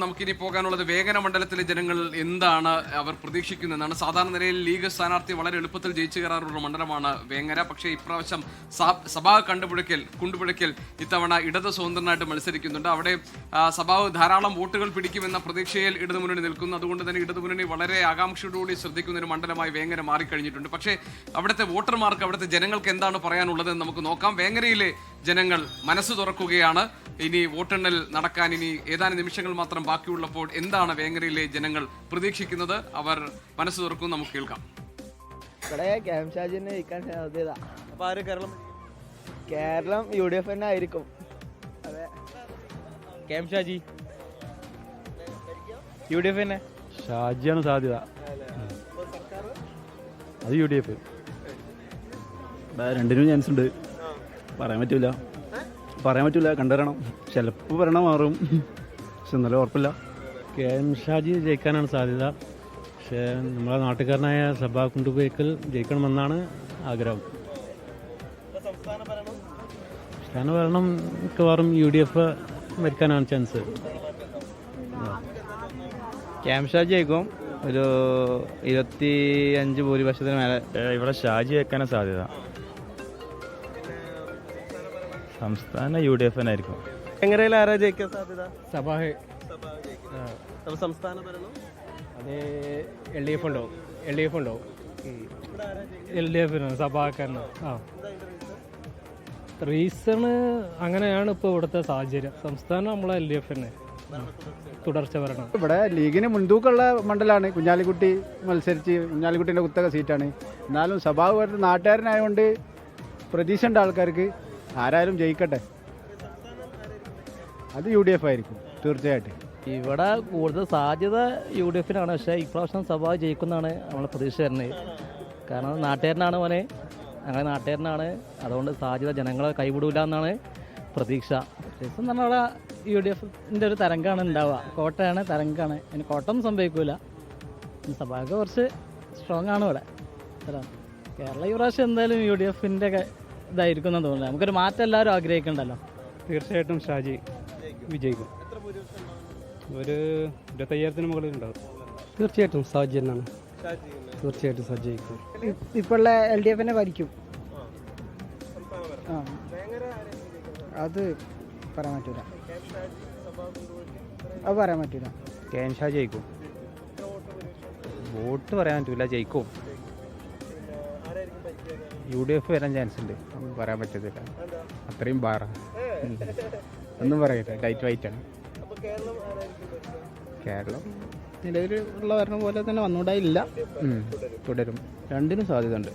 നമുക്കിനി പോകാനുള്ളത് വേങ്ങര മണ്ഡലത്തിലെ ജനങ്ങൾ എന്താണ് അവർ പ്രതീക്ഷിക്കുന്നതെന്നാണ്. സാധാരണ നിലയിൽ ലീഗ് സ്ഥാനാർത്ഥി വളരെ എളുപ്പത്തിൽ ജയിച്ചു കയറാറുള്ള മണ്ഡലമാണ് വേങ്ങര. പക്ഷേ ഇപ്രാവശ്യം സഭാ കുണ്ടുപുഴയ്ക്കൽ ഇത്തവണ ഇടത് സ്വതന്ത്രനായിട്ട് മത്സരിക്കുന്നുണ്ട്. അവിടെ സഭാവ് ധാരാളം വോട്ടുകൾ പിടിക്കുമെന്ന പ്രതീക്ഷയിൽ ഇടതുമുന്നണി നിൽക്കുന്നു. അതുകൊണ്ട് തന്നെ ഇടതുമുന്നണി വളരെ ആകാംക്ഷയോടുകൂടി ശ്രദ്ധിക്കുന്ന ഒരു മണ്ഡലമായി വേങ്ങര മാറിക്കഴിഞ്ഞിട്ടുണ്ട്. പക്ഷേ അവിടുത്തെ വോട്ടർമാർക്ക്, അവിടുത്തെ ജനങ്ങൾക്ക് എന്താണ് പറയാനുള്ളത് എന്ന് നമുക്ക് നോക്കാം. വേങ്ങരയിലെ ജനങ്ങൾ മനസ്സ് തുറക്കുകയാണ്. ഇനി വോട്ടെണ്ണൽ നടക്കാൻ ഇനി ഏതാനും നിമിഷങ്ങൾ മാത്രം ബാക്കിയുള്ളപ്പോൾ എന്താണ് വേങ്ങരയിലെ ജനങ്ങൾ പ്രതീക്ഷിക്കുന്നത്? അവർ മനസ്സ് തുറക്കും, നമുക്ക് കേൾക്കാം. കേരളം UDF തന്നെ ആയിരിക്കും. ഷാജി UDF തന്നെ. ഷാജിയാണ് സാധ്യത. അത് UDF. രണ്ടിനും ചാൻസ് ഉണ്ട്. പറയാൻ പറ്റൂല കണ്ടുവരണം. ചിലപ്പോൾ ഭരണം മാറും, പക്ഷെ എന്നാലും ഉറപ്പില്ല. KM ഷാജി ജയിക്കാനാണ് സാധ്യത. പക്ഷേ നമ്മളെ നാട്ടുകാരനായ സഭാ കുണ്ടുപുഴയ്ക്കൽ ജയിക്കണമെന്നാണ് ആഗ്രഹം. സംസ്ഥാന ഭരണം മിക്കവാറും UDF ഭരിക്കാനാണ് ചാൻസ്. KM ഷാജി ജയിക്കും. ഒരു 25 ഭൂരിപക്ഷത്തിന് മേലെ. ഇവിടെ ഷാജി ജയിക്കാനാണ് സാധ്യത. സംസ്ഥാന UDF ആയിരിക്കും. വേങ്ങരയിൽ ആരാ ജയിക്കാൻ സാധ്യത? സഭാ സംസ്ഥാന ഭരണം അത് LDF ഉണ്ടാവും. LDF സഭാക്കാരന്. റീസണ് അങ്ങനെയാണ് ഇപ്പോൾ ഇവിടുത്തെ സാഹചര്യം. സംസ്ഥാനം നമ്മളെ LDF തന്നെ തുടർച്ച വരണം. ഇവിടെ ലീഗിന് മുൻതൂക്കമുള്ള മണ്ഡലമാണ്. കുഞ്ഞാലിക്കുട്ടി മത്സരിച്ച് കുഞ്ഞാലിക്കുട്ടിൻ്റെ കുത്തക സീറ്റാണ്. എന്നാലും സ്വഭാവമായിട്ട് നാട്ടുകാരനായതുകൊണ്ട് പ്രതീക്ഷ ഉണ്ട് ആൾക്കാർക്ക്. ആരായാലും ജയിക്കട്ടെ. അത് UDF ആയിരിക്കും തീർച്ചയായിട്ടും. ഇവിടെ കൂടുതൽ സാധ്യത UDFനാണ്. പക്ഷേ ഇപ്രാവശ്യം സഭ ജയിക്കുന്നതാണ് നമ്മളെ പ്രതീക്ഷ വരുന്നത്. കാരണം നാട്ടുകാരനാണ് മോനെ, അങ്ങനെ നാട്ടുകാരനാണ്. അതുകൊണ്ട് സാധ്യത ജനങ്ങളെ കൈവിടൂല എന്നാണ് പ്രതീക്ഷ. പ്രത്യേകിച്ച് എന്ന് പറഞ്ഞാൽ അവിടെ UDFൻ്റെ ഒരു തരംഗമാണ് ഉണ്ടാവുക. കോട്ടയാണ്, തരംഗമാണ്. അതിന് കോട്ടൊന്നും സംഭവിക്കില്ല. സഭയൊക്കെ കുറച്ച് സ്ട്രോങ് ആണ് ഇവിടെ. കേരള ഈ പ്രാവശ്യം എന്തായാലും UDFൻ്റെ ഇതായിരിക്കും എന്ന് തോന്നുന്നില്ല. നമുക്കൊരു മാറ്റം എല്ലാവരും ആഗ്രഹിക്കണ്ടല്ലോ. തീർച്ചയായിട്ടും ഷാജി വിജയിക്കും. ഒരു 25,000 മുകളിൽ ഉണ്ടാവും. തീർച്ചയായിട്ടും ഷാജി തന്നെയാണ്. തീർച്ചയായിട്ടും ഷാജി ജയിക്കും. ഇപ്പോഴുള്ള LDF ഭരിക്കും. അത് പറയാൻ പറ്റൂല. KM ഷാജി ജയിക്കും. വോട്ട് പറയാൻ പറ്റൂല, ജയിക്കും. UDF വരാൻ ചാൻസ് ഉണ്ട്. പറയാൻ പറ്റത്തില്ല, അത്രയും ബാറ. ഒന്നും പറയില്ല, ടൈറ്റ് വൈറ്റാണ്. കേരളം നിലവിലുള്ള ഭരണം പോലെ തന്നെ വന്നുകൂടായില്ല, തുടരും. രണ്ടിനും സാധ്യത ഉണ്ട്.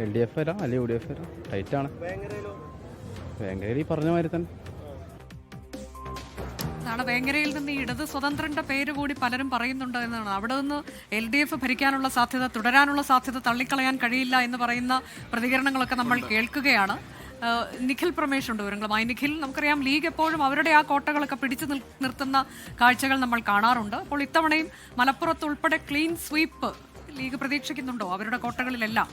LDF വരാം, അല്ലെങ്കിൽ UDF വരാം. ടൈറ്റാണ്. വേങ്ങരയിൽ പറഞ്ഞ മാതിരി തന്നെ. വേങ്ങരയിൽ നിന്ന് ഇടത് സ്വതന്ത്രന്റെ പേര് കൂടി പലരും പറയുന്നുണ്ട് എന്നാണ്. അവിടെ നിന്ന് LDF ഭരിക്കാനുള്ള സാധ്യത, തുടരാനുള്ള സാധ്യത തള്ളിക്കളയാൻ കഴിയില്ല എന്ന് പറയുന്ന പ്രതികരണങ്ങളൊക്കെ നമ്മൾ കേൾക്കുകയാണ്. നിഖിൽ പ്രമേഷ് ഉണ്ട് വിവരങ്ങളുമായി. നിഖിൽ, നമുക്കറിയാം ലീഗ് എപ്പോഴും അവരുടെ ആ കോട്ടകളൊക്കെ പിടിച്ചു നിർത്തുന്ന കാഴ്ചകൾ നമ്മൾ കാണാറുണ്ട്. അപ്പോൾ ഇത്തവണയും മലപ്പുറത്ത് ഉൾപ്പെടെ ക്ലീൻ സ്വീപ്പ് ലീഗ് പ്രതീക്ഷിക്കുന്നുണ്ടോ അവരുടെ കോട്ടകളിലെല്ലാം?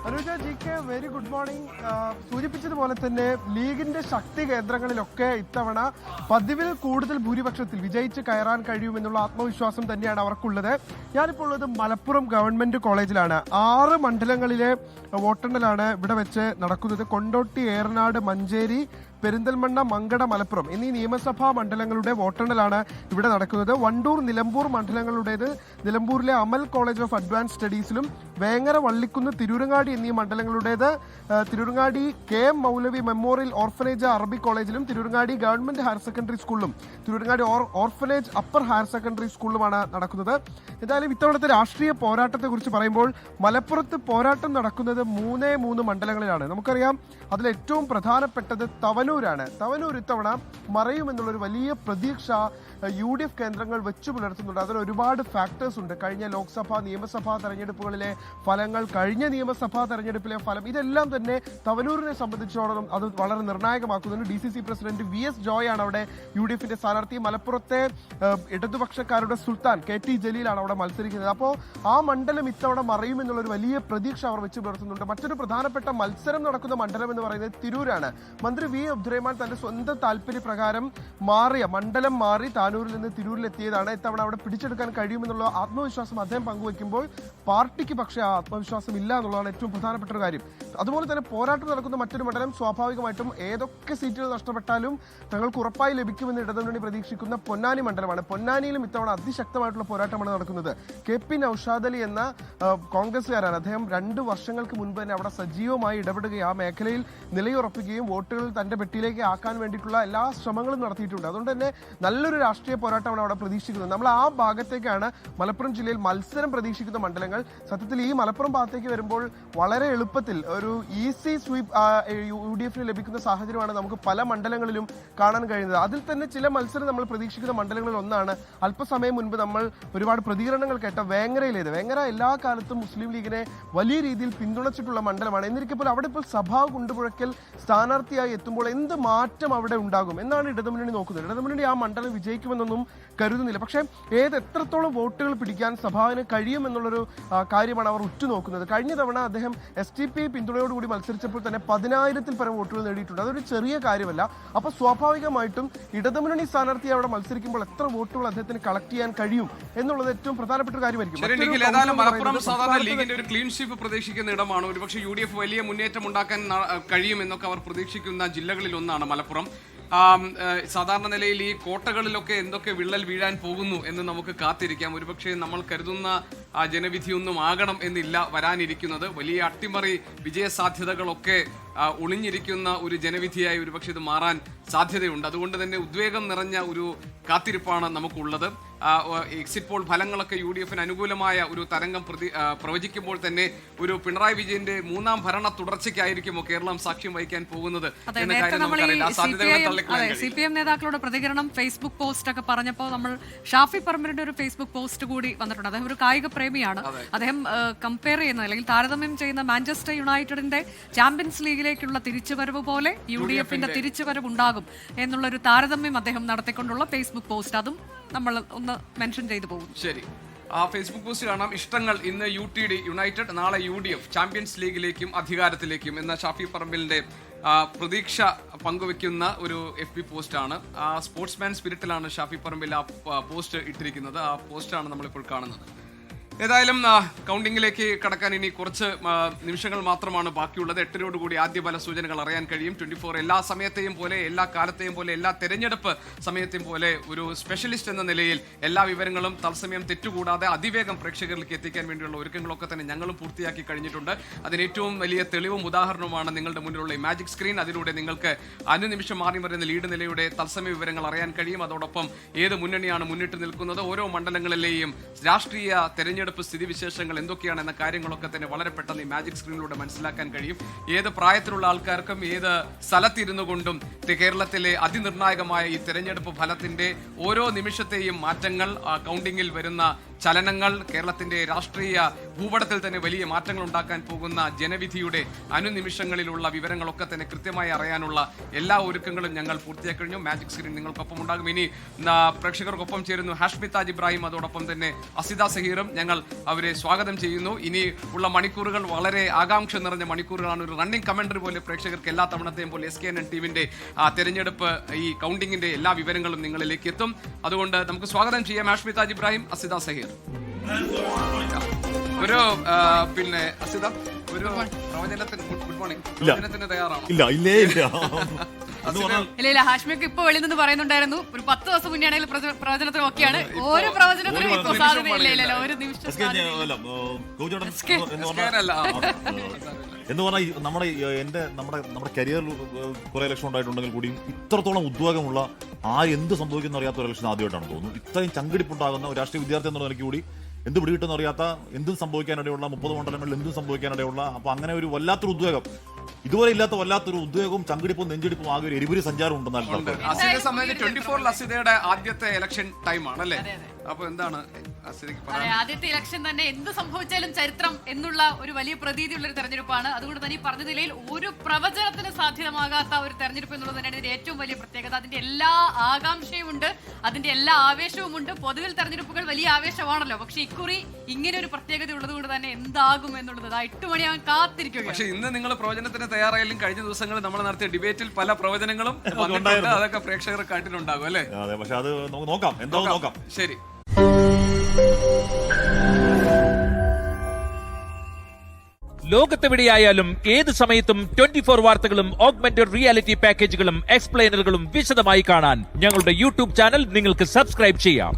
Anuja GK, very good morning. സൂചിപ്പിച്ചതുപോലെ തന്നെ ലീഗിന്റെ ശക്തി കേന്ദ്രങ്ങളിലൊക്കെ ഇത്തവണ പതിവിൽ കൂടുതൽ ഭൂരിപക്ഷത്തിൽ വിജയിച്ച് കയറാൻ കഴിയുമെന്നുള്ള ആത്മവിശ്വാസം തന്നെയാണ് അവർക്കുള്ളത്. ഞാനിപ്പോൾ ഉള്ളത് മലപ്പുറം ഗവൺമെന്റ് കോളേജിലാണ്. 6 മണ്ഡലങ്ങളിലെ വോട്ടെണ്ണലാണ് ഇവിടെ വെച്ച് നടക്കുന്നത്. കൊണ്ടോട്ടി, ഏറനാട്, മഞ്ചേരി, പെരിന്തൽമണ്ണ, മങ്കട, മലപ്പുറം എന്നീ നിയമസഭാ മണ്ഡലങ്ങളുടെ വോട്ടെണ്ണലാണ് ഇവിടെ നടക്കുന്നത്. വണ്ടൂർ, നിലമ്പൂർ മണ്ഡലങ്ങളുടേത് നിലമ്പൂരിലെ അമൽ കോളേജ് ഓഫ് അഡ്വാൻസ് സ്റ്റഡീസിലും, വേങ്ങര, വള്ളിക്കുന്ന്, തിരൂരങ്ങാടി എന്നീ മണ്ഡലങ്ങളുടേത് Tirurangadi KM Moulavi memorial orphanage Arabic കോളേജിലും, തിരൂരങ്ങാടി ഗവൺമെന്റ് ഹയർ സെക്കൻഡറി സ്കൂളിലും, Tirurangadi orphanage upper higher secondary സ്കൂളിലുമാണ് നടക്കുന്നത്. എന്തായാലും ഇത്തവണത്തെ രാഷ്ട്രീയ പോരാട്ടത്തെക്കുറിച്ച് പറയുമ്പോൾ മലപ്പുറത്ത് പോരാട്ടം നടക്കുന്നത് 3 മണ്ഡലങ്ങളിലാണ്. നമുക്കറിയാം അതിൽ ഏറ്റവും പ്രധാനപ്പെട്ടത് തവനൂരാണ്. തവനൂർ ഇത്തവണ മറയുമെന്നുള്ളൊരു വലിയ പ്രതീക്ഷ UDF കേന്ദ്രങ്ങൾ വെച്ചു പുലർത്തുന്നുണ്ട്. അതിൽ ഒരുപാട് ഫാക്ടേഴ്സ് ഉണ്ട്. കഴിഞ്ഞ ലോക്സഭാ നിയമസഭാ തെരഞ്ഞെടുപ്പുകളിലെ ഫലങ്ങൾ, കഴിഞ്ഞ നിയമസഭാ തെരഞ്ഞെടുപ്പിലെ ഫലം, ഇതെല്ലാം തന്നെ തവനൂരിനെ സംബന്ധിച്ചോളം അത് വളരെ നിർണായകമാക്കുന്നുണ്ട്. DCC പ്രസിഡന്റ് VS ജോയ് ആണ് അവിടെ UDFന്റെ സ്ഥാനാർത്ഥി. മലപ്പുറത്തെ ഇടതുപക്ഷക്കാരുടെ സുൽത്താൻ KT ജലീലാണ് അവിടെ മത്സരിക്കുന്നത്. അപ്പോൾ ആ മണ്ഡലം ഇത്തവണ മറയുമെന്നുള്ളൊരു വലിയ പ്രതീക്ഷ അവർ വെച്ച് പുലർത്തുന്നുണ്ട്. മറ്റൊരു പ്രധാനപ്പെട്ട മത്സരം നടക്കുന്ന മണ്ഡലം എന്ന് പറയുന്നത് തിരൂരാണ്. മന്ത്രി V അബ്ദുറഹ്മാൻ തന്റെ സ്വന്തം താല്പര്യപ്രകാരം മണ്ഡലം മാറി താനൂരിൽ നിന്ന് തിരൂരിലെത്തിയതാണ്. ഇത്തവണ അവിടെ പിടിച്ചെടുക്കാൻ കഴിയുമെന്നുള്ള ആത്മവിശ്വാസം അദ്ദേഹം പങ്കുവയ്ക്കുമ്പോൾ പാർട്ടിക്ക് പക്ഷേ ആ ആത്മവിശ്വാസം ഇല്ല എന്നുള്ളതാണ് ഏറ്റവും പ്രധാനപ്പെട്ട ഒരു കാര്യം. അതുപോലെ തന്നെ പോരാട്ടം നടക്കുന്ന മറ്റൊരു മണ്ഡലം സ്വാഭാവികമായിട്ടും ഏതൊക്കെ സീറ്റുകൾ നഷ്ടപ്പെട്ടാലും തങ്ങൾക്ക് ഉറപ്പായി ലഭിക്കുമെന്ന് ഇടതുമുന്നണി പ്രതീക്ഷിക്കുന്ന പൊന്നാനി മണ്ഡലമാണ്. പൊന്നാനിയിലും ഇത്തവണ അതിശക്തമായിട്ടുള്ള പോരാട്ടമാണ് നടക്കുന്നത്. KP നൌഷാദ് അലി എന്ന കോൺഗ്രസ്സുകാരാണ്. അദ്ദേഹം 2 വർഷങ്ങൾക്ക് മുൻപ് തന്നെ അവിടെ സജീവമായി ഇടപെടുകയും ആ മേഖലയിൽ നിലയുറപ്പിക്കുകയും വോട്ടുകൾ തന്റെ പെട്ടിയിലേക്ക് ആക്കാൻ വേണ്ടിയിട്ടുള്ള എല്ലാ ശ്രമങ്ങളും നടത്തിയിട്ടുണ്ട്. അതുകൊണ്ട് തന്നെ നല്ലൊരു രാഷ്ട്രീയ പോരാട്ടമാണ് അവിടെ പ്രതീക്ഷിക്കുന്നത്. നമ്മൾ ആ ഭാഗത്തേക്കാണ് മലപ്പുറം ജില്ലയിൽ മത്സരം പ്രതീക്ഷിക്കുന്ന മണ്ഡലങ്ങൾ. സത്യത്തിൽ ഈ മലപ്പുറം ഭാഗത്തേക്ക് വരുമ്പോൾ വളരെ എളുപ്പത്തിൽ ഒരു ഈസി സ്വീപ്പ് UDFന് ലഭിക്കുന്ന സാഹചര്യമാണ് നമുക്ക് പല മണ്ഡലങ്ങളിലും കാണാൻ കഴിയുന്നത്. അതിൽ തന്നെ ചില മത്സരം നമ്മൾ പ്രതീക്ഷിക്കുന്ന മണ്ഡലങ്ങളിൽ ഒന്നാണ് അല്പസമയം മുൻപ് നമ്മൾ ഒരുപാട് പ്രതികരണങ്ങൾ കേട്ട വേങ്ങരയിലേത്. വേങ്ങര എല്ലാ കാലത്തും മുസ്ലിം ലീഗിനെ വലിയ രീതിയിൽ പിന്തുണച്ചിട്ടുള്ള മണ്ഡലമാണ്. എന്നിരിക്കുമ്പോൾ അവിടെ ഇപ്പോൾ സഭാ കുണ്ടുപുഴയ്ക്കൽ സ്ഥാനാർത്ഥിയായി എത്തുമ്പോൾ എന്ത് മാറ്റം അവിടെ ഉണ്ടാകും എന്നാണ് ഇടതുമുന്നണി നോക്കുന്നത്. ഇടതുമുന്നണി ആ മണ്ഡലം വിജയിക്കുമെന്നൊന്നും കരുതുന്നില്ല. പക്ഷേ എത്രത്തോളം വോട്ടുകൾ പിടിക്കാൻ സഭാവിന് കഴിയുമെന്നുള്ളൊരു കാര്യമാണ് അവർ ഉറ്റുനോക്കുന്നത്. കഴിഞ്ഞ തവണ അദ്ദേഹം STP പിന്തുണയോടുകൂടി മത്സരിച്ചപ്പോൾ തന്നെ 10,000-ൽ പരം വോട്ടുകൾ നേടിയിട്ടുണ്ട്. അതൊരു ചെറിയ കാര്യമല്ല. അപ്പോൾ സ്വാഭാവികമായിട്ടും ഇടതുമുന്നണി സ്ഥാനാർത്ഥി അവിടെ മത്സരിക്കുമ്പോൾ എത്ര വോട്ടുകൾ അദ്ദേഹത്തിന് കളക്ട് ചെയ്യാൻ കഴിയും എന്നുള്ളത് ഏറ്റവും പ്രധാനപ്പെട്ട ഒരു കാര്യമായിരിക്കും. മലപ്പുറം സാധാരണ ലീഗിന്റെ ഒരു ക്ലീൻ സ്വീപ്പ് പ്രതീക്ഷിക്കുന്ന ഇടമാണ്. ഒരുപക്ഷെ UDF വലിയ മുന്നേറ്റം ഉണ്ടാക്കാൻ കഴിയുമെന്നൊക്കെ അവർ പ്രതീക്ഷിക്കുന്ന ജില്ലകളിൽ ഒന്നാണ് മലപ്പുറം. സാധാരണ നിലയിൽ ഈ കോട്ടകളിലൊക്കെ എന്തൊക്കെ വിള്ളൽ വീഴാൻ പോകുന്നു എന്ന് നമുക്ക് കാത്തിരിക്കാം. ഒരുപക്ഷെ നമ്മൾ കരുതുന്ന ജനവിധിയൊന്നും ആകണം എന്നില്ല വരാനിരിക്കുന്നത്. വലിയ അട്ടിമറി വിജയസാധ്യതകളൊക്കെ ഒളിഞ്ഞിരിക്കുന്ന ഒരു ജനവിധിയായി ഒരുപക്ഷെ ഇത് മാറാൻ സാധ്യതയുണ്ട്. അതുകൊണ്ട് തന്നെ ഉദ്വേഗം നിറഞ്ഞ ഒരു കാത്തിരിപ്പാണ് നമുക്കുള്ളത്. എക്സിറ്റ് പോൾ ഫലങ്ങളൊക്കെ UDFന് അനുകൂലമായ ഒരു തരംഗം പ്രവചിക്കുമ്പോൾ തന്നെ ഒരു പിണറായി വിജയന്റെ 3ാം ഭരണ തുടർച്ചയ്ക്കായിരിക്കുമോ കേരളം സാക്ഷ്യം വഹിക്കാൻ പോകുന്നത് എന്ന കാര്യം നമുക്കറിയില്ല. CPM നേതാക്കളുടെ പ്രതികരണം ഫേസ്ബുക്ക് പോസ്റ്റ് ഒക്കെ പറഞ്ഞപ്പോൾ നമ്മൾ ഷാഫി പറമ്പിലിന്റെ ഒരു ഫേസ്ബുക്ക് പോസ്റ്റ് കൂടി വന്നിട്ടുണ്ട്. അദ്ദേഹം ഒരു കായിക പ്രേമിയാണ്. അദ്ദേഹം കമ്പയർ ചെയ്യുന്ന അല്ലെങ്കിൽ താരതമ്യം ചെയ്യുന്ന മാഞ്ചസ്റ്റർ യുണൈറ്റഡിന്റെ ചാമ്പ്യൻസ് ലീഗിലേക്കുള്ള തിരിച്ചുവരവ് പോലെ UDFന്റെ തിരിച്ചുവരവ് ഉണ്ടാകും എന്നുള്ളൊരു താരതമ്യം അദ്ദേഹം നടത്തിക്കൊണ്ടുള്ള ഫേസ്ബുക്ക് പോസ്റ്റ്, അതും നമ്മൾ ഒന്ന് മെൻഷൻ ചെയ്തു പോകും. ശരി, ആ ഫേസ്ബുക്ക് പോസ്റ്റ് കാണാം. ഇഷ്ടങ്ങൾ ഇന്ന് UTD യുണൈറ്റഡ്, നാളെ UDF ചാമ്പ്യൻസ് ലീഗിലേക്കും അധികാരത്തിലേക്കും എന്ന ഷാഫി പറമ്പിലിന്റെ പ്രതീക്ഷ പങ്കുവെക്കുന്ന ഒരു FB പോസ്റ്റാണ്. ആ സ്പോർട്സ്മാൻ സ്പിരിറ്റിലാണ് ഷാഫി പറമ്പിൽ ആ പോസ്റ്റ് ഇട്ടിരിക്കുന്നത്. ആ പോസ്റ്റാണ് നമ്മളിപ്പോൾ കാണുന്നത്. ഏതായാലും കൗണ്ടിങ്ങിലേക്ക് കടക്കാൻ ഇനി കുറച്ച് നിമിഷങ്ങൾ മാത്രമാണ് ബാക്കിയുള്ളത്. 8-ഓടുകൂടി ആദ്യ ഫല സൂചനകൾ അറിയാൻ കഴിയും. 24 എല്ലാ സമയത്തെയും പോലെ, എല്ലാ കാലത്തെയും പോലെ, എല്ലാ തെരഞ്ഞെടുപ്പ് സമയത്തെയും പോലെ ഒരു സ്പെഷ്യലിസ്റ്റ് എന്ന നിലയിൽ എല്ലാ വിവരങ്ങളും തത്സമയം തെറ്റുകൂടാതെ അതിവേഗം പ്രേക്ഷകരിലേക്ക് എത്തിക്കാൻ വേണ്ടിയുള്ള ഒരുക്കങ്ങളൊക്കെ തന്നെ ഞങ്ങളും പൂർത്തിയാക്കി കഴിഞ്ഞിട്ടുണ്ട്. അതിന് ഏറ്റവും വലിയ തെളിവും ഉദാഹരണവുമാണ് നിങ്ങളുടെ മുന്നിലുള്ള ഈ മാജിക് സ്ക്രീൻ. അതിലൂടെ നിങ്ങൾക്ക് അനുനിമിഷം മാറി വരുന്ന ലീഡ് നിലയുടെ തത്സമയ വിവരങ്ങൾ അറിയാൻ കഴിയും. അതോടൊപ്പം ഏത് മുന്നണിയാണ് മുന്നിട്ട് നിൽക്കുന്നത്, ഓരോ മണ്ഡലങ്ങളിലെയും രാഷ്ട്രീയ തെരഞ്ഞെടുപ്പ് സ്ഥിതിവിശേഷങ്ങൾ എന്തൊക്കെയാണ് എന്ന കാര്യങ്ങളൊക്കെ തന്നെ വളരെ പെട്ടെന്ന് ഈ മാജിക് സ്ക്രീനിലൂടെ മനസ്സിലാക്കാൻ കഴിയും. ഏത് പ്രായത്തിലുള്ള ആൾക്കാർക്കും ഏത് സ്ഥലത്തിരുന്നു കൊണ്ടും കേരളത്തിലെ അതിനിർണായകമായ ഈ തെരഞ്ഞെടുപ്പ് ഫലത്തിന്റെ ഓരോ നിമിഷത്തെയും മാറ്റങ്ങൾ, കൗണ്ടിങ്ങിൽ വരുന്ന ചലനങ്ങൾ, കേരളത്തിന്റെ രാഷ്ട്രീയ ഭൂപടത്തിൽ തന്നെ വലിയ മാറ്റങ്ങൾ ഉണ്ടാക്കാൻ പോകുന്ന ജനവിധിയുടെ അനുനിമിഷങ്ങളിലുള്ള വിവരങ്ങളൊക്കെ തന്നെ കൃത്യമായി അറിയാനുള്ള എല്ലാ ഒരുക്കങ്ങളും ഞങ്ങൾ പൂർത്തിയാക്കി കഴിഞ്ഞു. മാജിക് സ്ക്രീൻ നിങ്ങൾക്കൊപ്പം ഉണ്ടാകും. ഇനി പ്രേക്ഷകർക്കൊപ്പം ചേരുന്നു ഹാഷ്മി താജ് ഇബ്രാഹിം, അതോടൊപ്പം തന്നെ അസിത സഹീറും. ഞങ്ങൾ അവരെ സ്വാഗതം ചെയ്യുന്നു. ഇനി ഉള്ള മണിക്കൂറുകൾ വളരെ ആകാംക്ഷ നിറഞ്ഞ മണിക്കൂറുകളാണ്. ഒരു റണ്ണിംഗ് കമന്ററി പോലെ പ്രേക്ഷകർക്ക് എല്ലാ തവണത്തെയും പോലെ SKNN ടീമിന്റെ തെരഞ്ഞെടുപ്പ് ഈ കൗണ്ടിങ്ങിന്റെ എല്ലാ വിവരങ്ങളും നിങ്ങളിലേക്ക് എത്തും. അതുകൊണ്ട് നമുക്ക് സ്വാഗതം ചെയ്യാം ഹാഷ്മി താജ് ഇബ്രാഹിം, അസിത സഹീർ. ഒരു പിന്നെ അസിത, ഒരു പ്രവചനത്തിന് ഗുഡ് മോർണിംഗ്, പ്രവചനത്തിന് തയ്യാറാണോ? ഇല്ല, ഹാഷ്മിക്ക് ഇപ്പൊ വെളിയിൽ നിന്ന് പറയുന്നുണ്ടായിരുന്നു ഒരു 10 ദിവസം മുന്നേ ആണെങ്കിൽ പ്രവചനത്തിനും ഒക്കെയാണ്. ഓരോ പ്രവചനത്തിനും ഇപ്പൊ സാധ്യതയില്ല. ഒരു നിമിഷം എന്ന് പറഞ്ഞാൽ നമ്മുടെ കരിയറിൽ കുറെ ഇലക്ഷൻ ഉണ്ടായിട്ടുണ്ടെങ്കിൽ കൂടിയും ഇത്രത്തോളം ഉദ്വേഗമുള്ള എന്ത് സംഭവിക്കുന്ന അറിയാത്ത ഒരു ഇലക്ഷൻ ആദ്യമായിട്ടാണ് തോന്നുന്നു. ഇത്രയും ചങ്കിടിപ്പുണ്ടാകുന്ന ഒരു രാഷ്ട്രീയ വിദ്യാർത്ഥി എന്നുള്ള നിലയ്ക്ക് കൂടി എന്ത് പിടികിട്ടെന്ന് അറിയാത്ത, എന്തും സംഭവിക്കാനിടയുള്ള 30 മണ്ഡലങ്ങളിൽ എന്തും സംഭവിക്കാനിടയുള്ള, അപ്പോൾ അങ്ങനെ ഒരു വല്ലാത്തൊരു ഉദ്വേഗം, ഇതുവരെ ഇല്ലാത്ത വല്ലാത്തൊരു ഉദ്വേഗവും ചങ്കിടിപ്പും നെഞ്ചിടിപ്പും ആകെ ഒരു എരിപുരി സഞ്ചാരം ഉണ്ടെന്നാണ്. അസീതെ സംബന്ധിച്ച് 24 അസീതയുടെ ആദ്യത്തെ ഇലക്ഷൻ ടൈമാണ് അല്ലേ? അപ്പൊ എന്താണ് അസീതയ്ക്ക് പറയാൻ? ആദ്യത്തെ ഇലക്ഷൻ തന്നെ എന്ത് സംഭവിച്ചാലും ചരിത്രം എന്നുള്ള ഒരു വലിയ പ്രതീതിയുള്ള ഒരു തെരഞ്ഞെടുപ്പാണ്. അതുകൊണ്ട് തന്നെ ഈ പറഞ്ഞ നിലയിൽ ഒരു പ്രവചനത്തിന് സാധ്യമാകാത്ത ഒരു തെരഞ്ഞെടുപ്പ് എന്നുള്ളത് തന്നെയാണ് ഇതിന്റെ ഏറ്റവും വലിയ പ്രത്യേകത. അതിന്റെ എല്ലാ ആകാംക്ഷയും ഉണ്ട്, അതിന്റെ എല്ലാ ആവേശവും ഉണ്ട്. പൊതുവിൽ തെരഞ്ഞെടുപ്പുകൾ വലിയ ആവേശമാണല്ലോ, പക്ഷെ ഇക്കുറി ഇങ്ങനെ ഒരു പ്രത്യേകത ഉള്ളത് കൊണ്ട് തന്നെ എന്താകും എന്നുള്ളത് 8 മണിയാവാൻ കാത്തിരിക്കുകയാണ്. പക്ഷെ ഇന്ന് നിങ്ങൾ പ്രവചനത്തിന് തയ്യാറായാലും കഴിഞ്ഞ ദിവസങ്ങളിൽ നമ്മൾ നടത്തിയ ഡിബേറ്റിൽ പല പ്രവചനങ്ങളും അതൊക്കെ പ്രേക്ഷകർ കണ്ടിട്ടുണ്ടാകും അല്ലേ? അതെ, പക്ഷെ അത് നമുക്ക് നോക്കാം, എന്താവും നോക്കാം. ശരി. ലോകത്തെവിടെയായാലും ഏത് സമയത്തും 24 വാർത്തകളും ഓഗ്മെന്റഡ് റിയാലിറ്റി പാക്കേജുകളും എക്സ്പ്ലെയിനറുകളും വിശദമായി കാണാൻ ഞങ്ങളുടെ യൂട്യൂബ് ചാനൽ നിങ്ങൾക്ക് സബ്സ്ക്രൈബ് ചെയ്യാം.